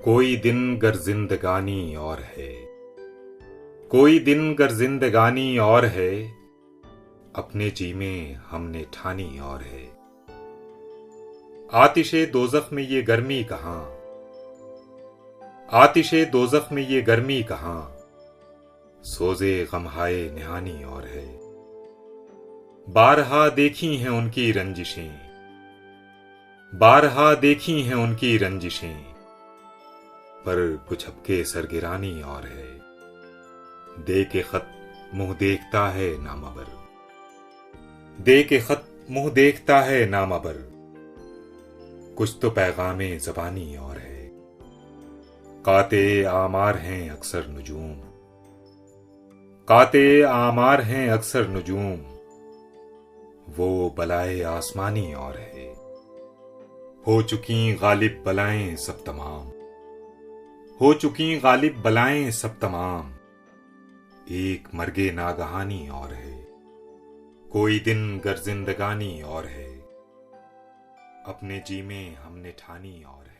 कोई दिन गर जिंदगानी और है, कोई दिन गर जिंदगानी और है, अपने जी में हमने ठानी और है। आतिशे दोज़ख में ये गर्मी कहां, आतिशे दोज़ख में ये गर्मी कहां, सोजे गमहाए निहानी और है। बारहा देखी हैं उनकी रंजिशें, बारहा देखी हैं उनकी रंजिशें, पर कुछ हबके सरगिरानी और है। दे के खत मुंह देखता है नामबर, दे के खत मुंह देखता है नामबर, कुछ तो पैगामे ज़बानी और है। काते आमार हैं अक्सर नुजूम, काते आमार हैं अक्सर नुजूम, वो बलाए आसमानी और है। हो चुकी गालिब बलाएं सब तमाम, हो चुकी गालिब बलाएं सब तमाम, एक मर्गे नागहानी और है। कोई दिन गर जिंदगानी और है, अपने जी में हमने ठानी और है।